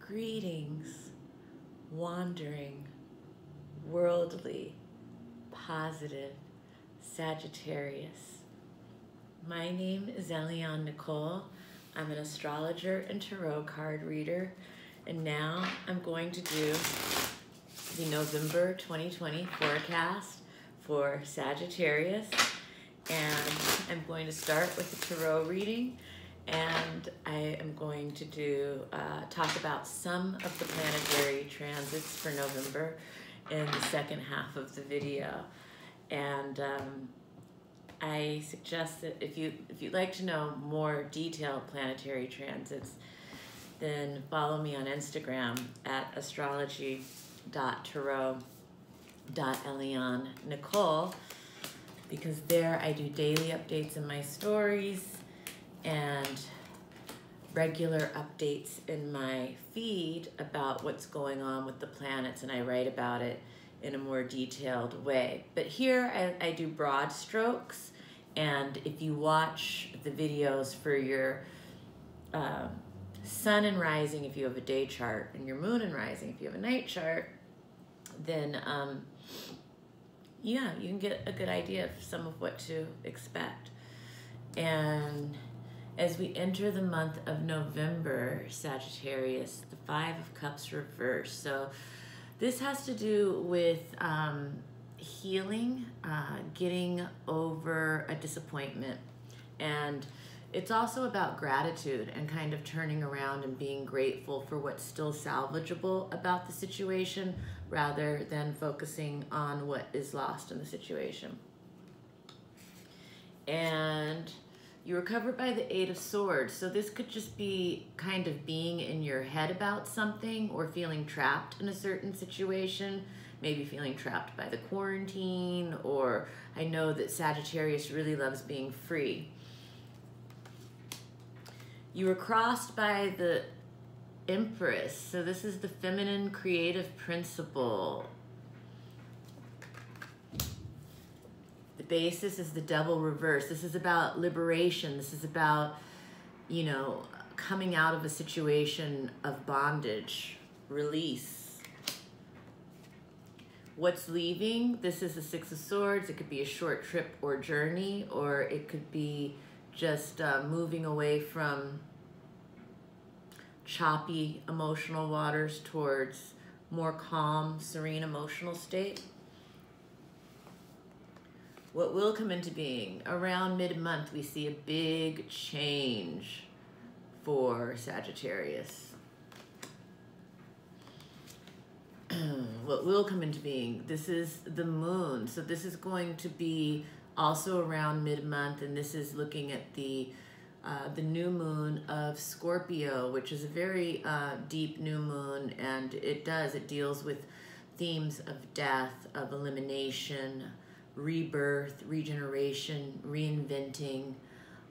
Greetings, wandering, worldly, positive Sagittarius. My name is Eliane Nicole. I'm an astrologer and tarot card reader, and now I'm going to do the November 2020 forecast for Sagittarius, and I'm going to start with the tarot reading, and I am going to talk about some of the planetary transits for November in the second half of the video. And I suggest that if you'd like to know more detailed planetary transits, then follow me on Instagram at astrology.tarot.Eliane Nicole, because there I do daily updates in my stories and regular updates in my feed about what's going on with the planets, and I write about it in a more detailed way. But here I do broad strokes, and if you watch the videos for your sun and rising if you have a day chart, and your moon and rising if you have a night chart, then yeah, you can get a good idea of some of what to expect. And as we enter the month of November, Sagittarius, the Five of Cups reversed. So this has to do with healing, getting over a disappointment. And it's also about gratitude and kind of turning around and being grateful for what's still salvageable about the situation, rather than focusing on what is lost in the situation. And you were covered by the Eight of Swords. So this could just be kind of being in your head about something, or feeling trapped in a certain situation, maybe feeling trapped by the quarantine, or I know that Sagittarius really loves being free. You were crossed by the Empress. So this is the feminine creative principle. The basis is the Devil reverse. This is about liberation. This is about, you know, coming out of a situation of bondage, release. What's leaving? This is the Six of Swords. It could be a short trip or journey, or it could be just moving away from choppy emotional waters towards more calm, serene emotional state. What will come into being? Around mid-month, we see a big change for Sagittarius. What will come into being? This is the moon. So this is going to be also around mid-month, and this is looking at the new moon of Scorpio, which is a very deep new moon, and it deals with themes of death, of elimination, rebirth, regeneration, reinventing,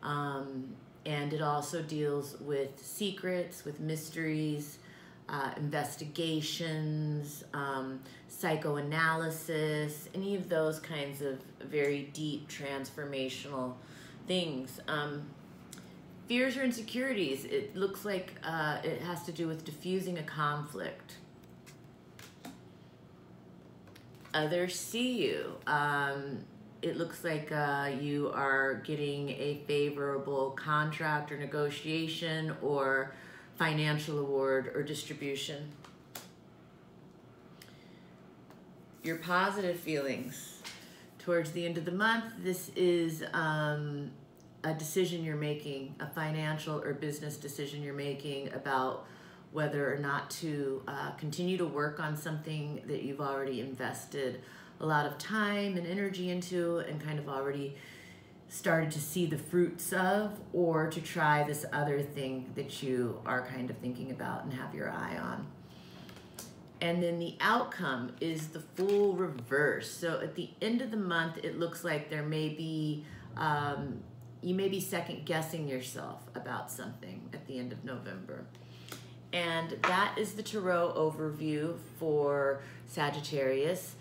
and it also deals with secrets, with mysteries, investigations, psychoanalysis, any of those kinds of very deep transformational things. Fears or insecurities, it looks like it has to do with diffusing a conflict. Others see you. It looks like you are getting a favorable contract or negotiation or financial award or distribution. Your positive feelings. Towards the end of the month, this is a decision you're making, a financial or business decision you're making about whether or not to continue to work on something that you've already invested a lot of time and energy into and kind of already started to see the fruits of, or to try this other thing that you are kind of thinking about and have your eye on. And then the outcome is the Fool reverse. So at the end of the month, it looks like there may be, you may be second guessing yourself about something at the end of November. And that is the tarot overview for Sagittarius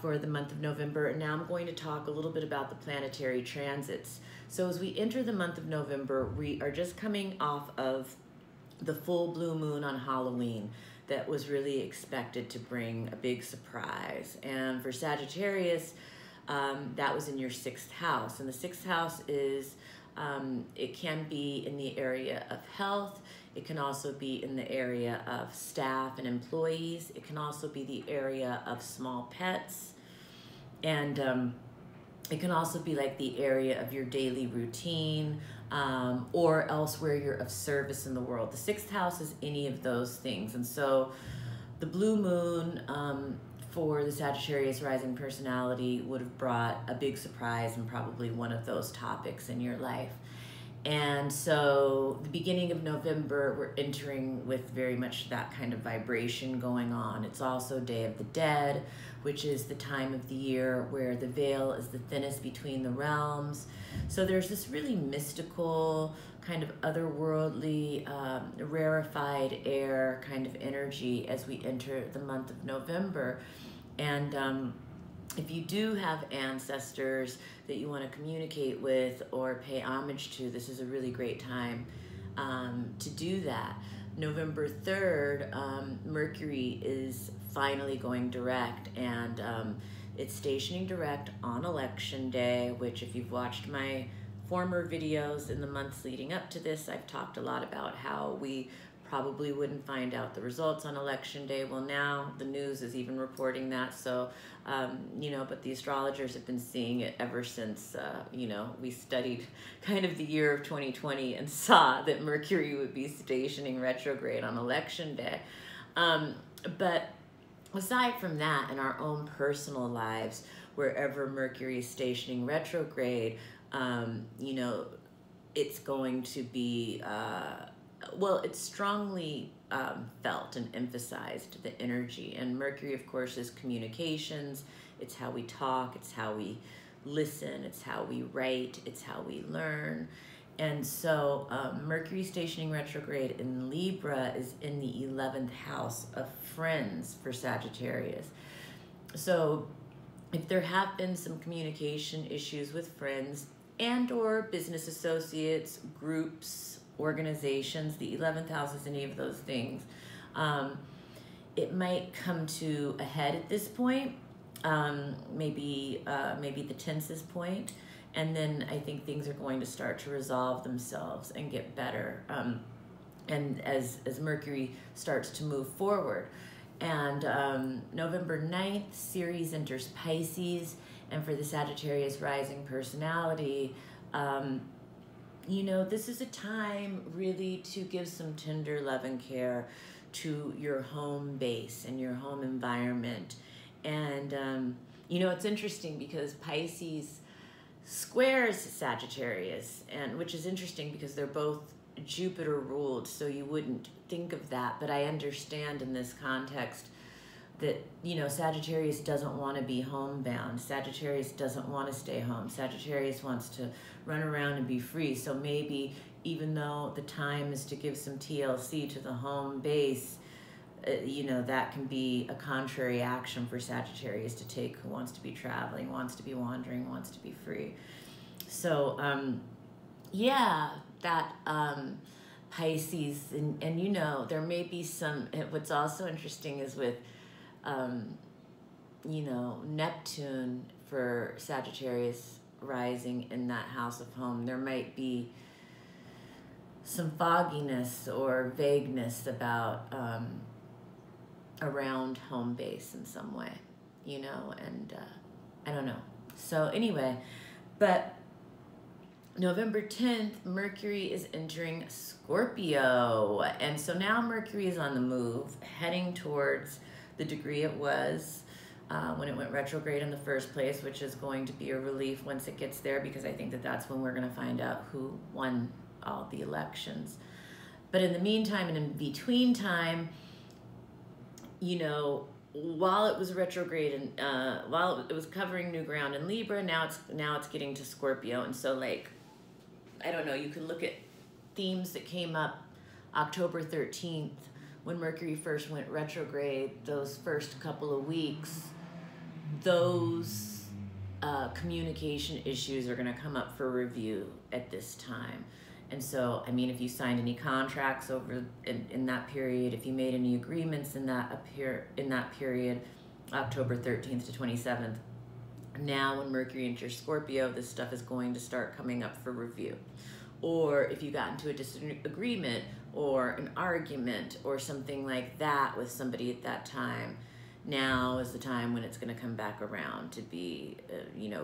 for the month of November. And now I'm going to talk a little bit about the planetary transits. So as we enter the month of November, we are just coming off of the full blue moon on Halloween that was really expected to bring a big surprise. And for Sagittarius, that was in your 6th house. And the 6th house is, it can be in the area of health. It can also be in the area of staff and employees. It can also be the area of small pets. And it can also be like the area of your daily routine, or else where you're of service in the world. The 6th house is any of those things. And so the blue moon for the Sagittarius rising personality would have brought a big surprise and probably one of those topics in your life. And so the beginning of November, we're entering with very much that kind of vibration going on. It's also Day of the Dead, which is the time of the year where the veil is the thinnest between the realms. So there's this really mystical, kind of otherworldly, rarefied air kind of energy as we enter the month of November. And if you do have ancestors that you want to communicate with or pay homage to, this is a really great time to do that. November 3rd, Mercury is finally going direct, and it's stationing direct on election day, which if you've watched my former videos in the months leading up to this, I've talked a lot about how we probably wouldn't find out the results on election day. Well, now the news is even reporting that. So, you know, but the astrologers have been seeing it ever since, you know, we studied kind of the year of 2020 and saw that Mercury would be stationing retrograde on election day. But aside from that, in our own personal lives, wherever Mercury is stationing retrograde, you know, it's going to be, well, it's strongly felt and emphasized, the energy. And Mercury, of course, is communications. It's how we talk. It's how we listen. It's how we write. It's how we learn. And so Mercury stationing retrograde in Libra is in the 11th house of friends for Sagittarius. So if there have been some communication issues with friends and or business associates, groups, organizations, the 11th house is any of those things, it might come to a head at this point, maybe the tensest point, and then I think things are going to start to resolve themselves and get better, and as Mercury starts to move forward. And November 9th, Ceres enters Pisces, and for the Sagittarius rising personality, you know, this is a time really to give some tender love and care to your home base and your home environment. And, you know, it's interesting because Pisces squares Sagittarius, and which is interesting because they're both Jupiter ruled, so you wouldn't think of that. But I understand in this context that, you know, Sagittarius doesn't want to be homebound. Sagittarius doesn't want to stay home. Sagittarius wants to run around and be free. So maybe even though the time is to give some TLC to the home base, you know, that can be a contrary action for Sagittarius to take, who wants to be traveling, wants to be wandering, wants to be free. So, yeah, that Pisces, and you know, there may be some, what's also interesting is with, you know, Neptune for Sagittarius rising in that house of home, there might be some fogginess or vagueness about around home base in some way, you know, and I don't know. So anyway, but November 10th, Mercury is entering Scorpio, and so now Mercury is on the move, heading towards the degree it was when it went retrograde in the first place, which is going to be a relief once it gets there, because I think that that's when we're going to find out who won all the elections. But in the meantime and in between time, you know, while it was retrograde and while it was covering new ground in Libra, now it's getting to Scorpio. And so, like, I don't know, you can look at themes that came up October 13th when Mercury first went retrograde. Those first couple of weeks, those communication issues are going to come up for review at this time. And so, I mean, if you signed any contracts over in that period, if you made any agreements in that period, October 13th to 27th, now when Mercury enters Scorpio, this stuff is going to start coming up for review. Or if you got into a disagreement or an argument or something like that with somebody at that time, now is the time when it's going to come back around to be,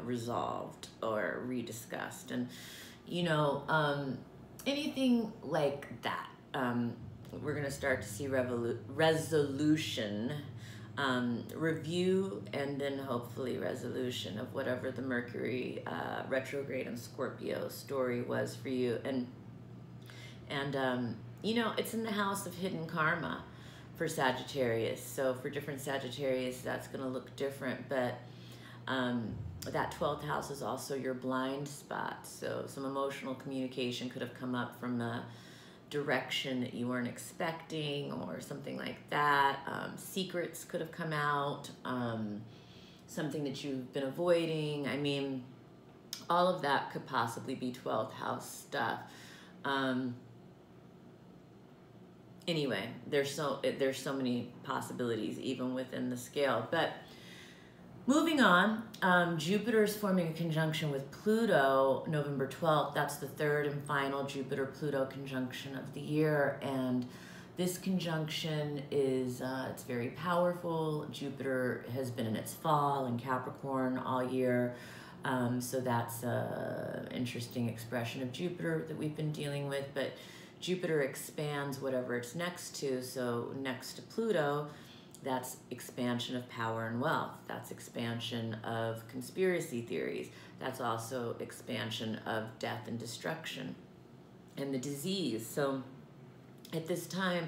resolved or rediscussed. And, anything like that, we're going to start to see resolution, review, and then hopefully resolution of whatever the Mercury retrograde in Scorpio story was for you. And it's in the house of hidden karma for Sagittarius. So for different Sagittarius, that's going to look different, but that 12th house is also your blind spot. So some emotional communication could have come up from a direction that you weren't expecting or something like that. Secrets could have come out, something that you've been avoiding. I mean, all of that could possibly be 12th house stuff. Anyway, there's so many possibilities even within the scale. But moving on, Jupiter is forming a conjunction with Pluto November 12th. That's the third and final Jupiter-Pluto conjunction of the year. And this conjunction is, it's very powerful. Jupiter has been in its fall in Capricorn all year. So that's an interesting expression of Jupiter that we've been dealing with. But Jupiter expands whatever it's next to. So next to Pluto, that's expansion of power and wealth. That's expansion of conspiracy theories. That's also expansion of death and destruction and the disease. So at this time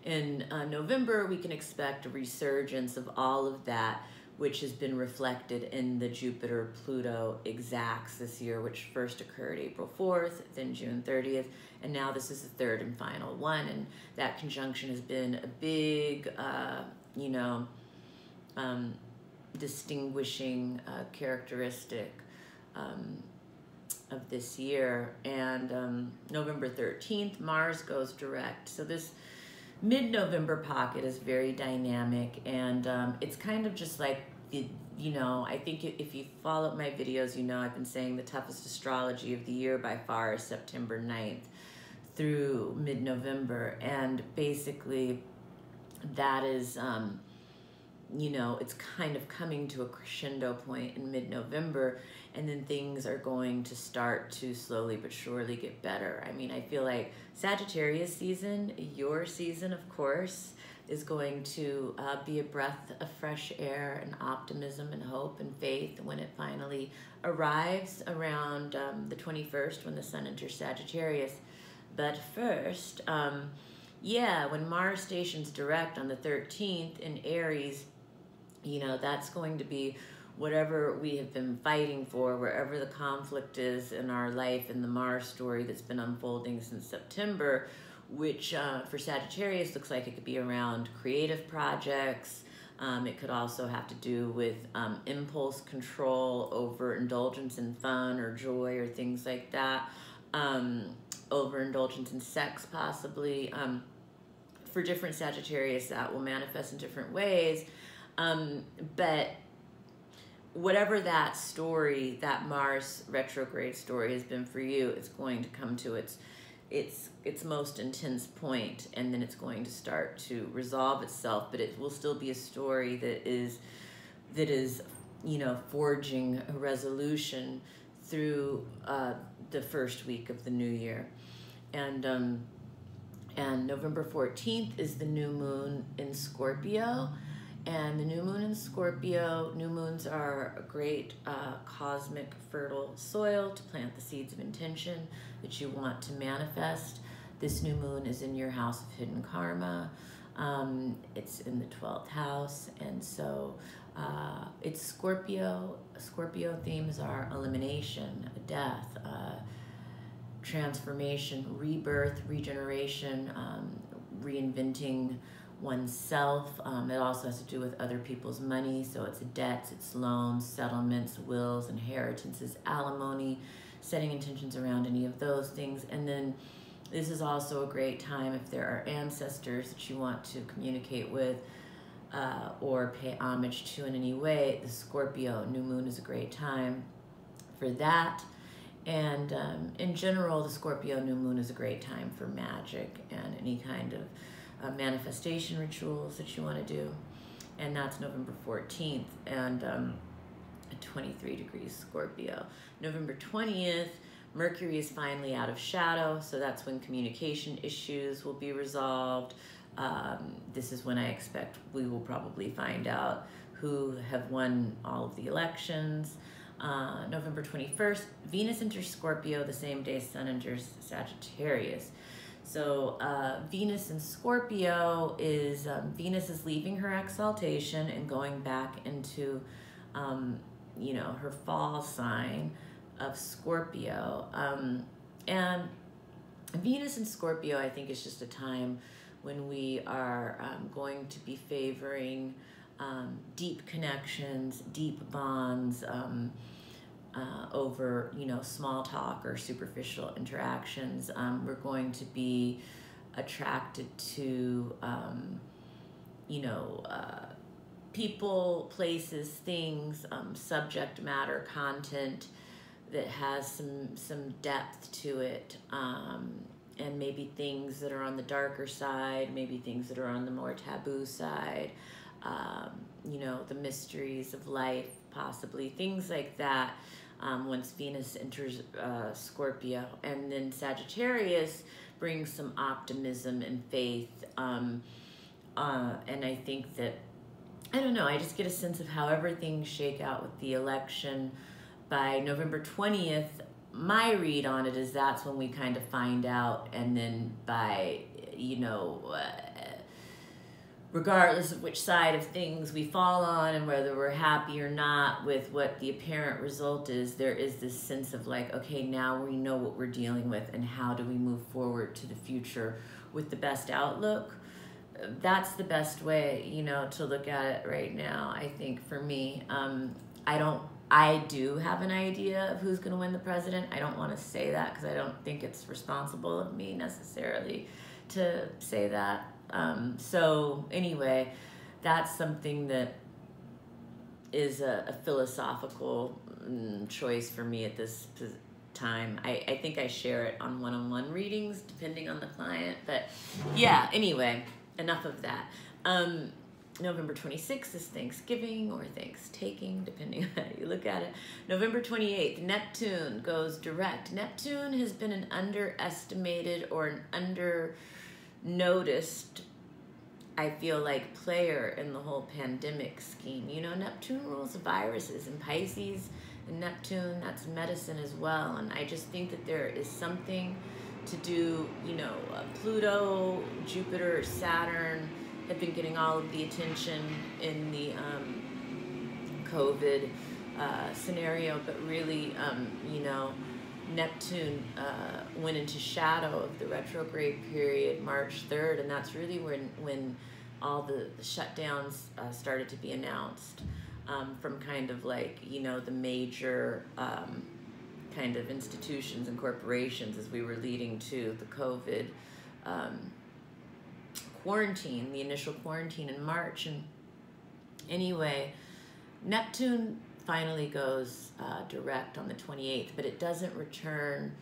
in November, we can expect a resurgence of all of that, which has been reflected in the Jupiter-Pluto exacts this year, which first occurred April 4th, then June 30th, and now this is the third and final one. And that conjunction has been a big, distinguishing characteristic of this year. And November 13th, Mars goes direct. So this mid-November pocket is very dynamic, and it's kind of just like, I think if you follow my videos, I've been saying the toughest astrology of the year by far is September 9th through mid-November. And basically that is, it's kind of coming to a crescendo point in mid-November, and then things are going to start to slowly but surely get better. I mean, I feel like Sagittarius season, your season, of course, is going to be a breath of fresh air and optimism and hope and faith when it finally arrives around the 21st when the sun enters Sagittarius. But first, when Mars stations direct on the 13th in Aries, that's going to be whatever we have been fighting for, wherever the conflict is in our life, in the Mars story that's been unfolding since September, which for Sagittarius looks like it could be around creative projects. It could also have to do with impulse control over indulgence in fun or joy or things like that. Overindulgence in sex, possibly. For different Sagittarius, that will manifest in different ways. But whatever that story, that Mars retrograde story has been for you, it's going to come to its most intense point, and then it's going to start to resolve itself. But it will still be a story that is forging a resolution through the first week of the new year. And November 14th is the new moon in Scorpio. And the new moon in Scorpio, new moons are a great cosmic fertile soil to plant the seeds of intention that you want to manifest. This new moon is in your house of hidden karma. It's in the 12th house, and so it's Scorpio. Scorpio themes are elimination, death, transformation, rebirth, regeneration, reinventing oneself. It also has to do with other people's money, so it's debts, it's loans, settlements, wills, inheritances, alimony, setting intentions around any of those things. And then this is also a great time if there are ancestors that you want to communicate with or pay homage to in any way. The Scorpio new moon is a great time for that. And in general, the Scorpio new moon is a great time for magic and any kind of manifestation rituals that you want to do. And that's November 14th and 23 degrees Scorpio. November 20th, Mercury is finally out of shadow, so that's when communication issues will be resolved. This is when I expect we will probably find out who have won all of the elections. November 21st, Venus enters Scorpio the same day Sun enters Sagittarius. So Venus in Scorpio is, Venus is leaving her exaltation and going back into, you know, her fall sign of Scorpio. And Venus in Scorpio, I think, is just a time when we are going to be favoring deep connections, deep bonds, over, you know, small talk or superficial interactions. We're going to be attracted to, you know, people, places, things, subject matter, content that has some depth to it, and maybe things that are on the darker side, maybe things that are on the more taboo side, you know, the mysteries of life, possibly, things like that. Once Venus enters Scorpio. And then Sagittarius brings some optimism and faith. And I think that, I don't know, I just get a sense of how everything shake out with the election. By November 20th, my read on it is that's when we kind of find out. And then by, you know, regardless of which side of things we fall on and whether we're happy or not with what the apparent result is, there is this sense of like, okay, now we know what we're dealing with and how do we move forward to the future with the best outlook. That's the best way, you know, to look at it right now, I think, for me. I do have an idea of who's going to win the president. I don't want to say that because I don't think it's responsible of me necessarily to say that. So anyway, that's something that is a philosophical choice for me at this time. I think I share it on one-on-one readings depending on the client, but yeah, anyway, enough of that. November 26th is Thanksgiving or Thanks-taking, depending on how you look at it. November 28th, Neptune goes direct. Neptune has been an underestimated or an under-noticed, I feel like, player in the whole pandemic scheme. You know, Neptune rules viruses, and Pisces and Neptune, that's medicine as well. And I just think that there is something to do, you know, Pluto, Jupiter, Saturn have been getting all of the attention in the COVID scenario, but really, you know, Neptune went into shadow of the retrograde period March 3rd, and that's really when all the shutdowns started to be announced from kind of like, you know, the major kind of institutions and corporations as we were leading to the COVID quarantine, the initial quarantine in March. And anyway, Neptune finally goes direct on the 28th, but it doesn't return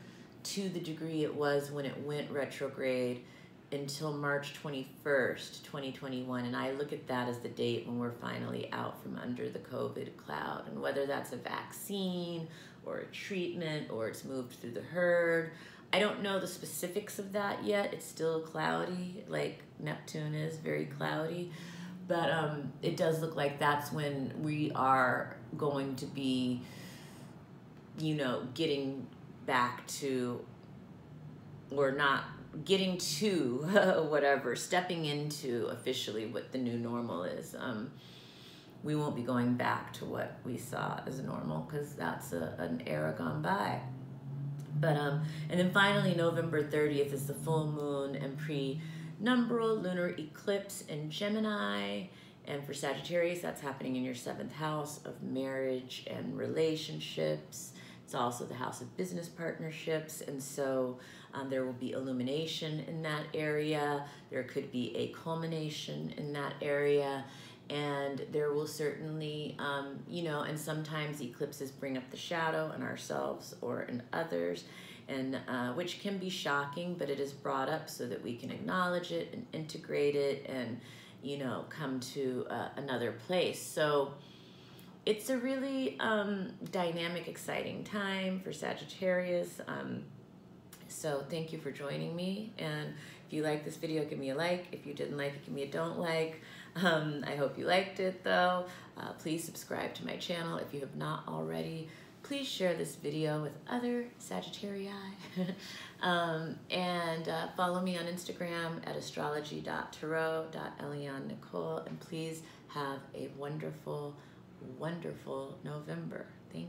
to the degree it was when it went retrograde until March 21st, 2021. And I look at that as the date when we're finally out from under the COVID cloud. And whether that's a vaccine or a treatment or it's moved through the herd, I don't know the specifics of that yet. It's still cloudy, like Neptune is very cloudy. But it does look like that's when we are going to be, you know, getting back to, or not getting to, whatever, stepping into officially what the new normal is. We won't be going back to what we saw as normal because that's an era gone by. But, and then finally, November 30th is the full moon and pre-numbral lunar eclipse in Gemini. And for Sagittarius, that's happening in your 7th house of marriage and relationships, It's also the house of business partnerships, and so there will be illumination in that area. There could be a culmination in that area, and there will certainly, you know, and sometimes eclipses bring up the shadow in ourselves or in others, and which can be shocking, but it is brought up so that we can acknowledge it and integrate it and, you know, come to another place. So it's a really dynamic, exciting time for Sagittarius. So thank you for joining me. And if you like this video, give me a like. If you didn't like it, give me a don't like. I hope you liked it though. Please subscribe to my channel if you have not already. Please share this video with other Sagittarii. And follow me on Instagram at astrology.tarot.Eliane Nicole. And please have a wonderful, wonderful November.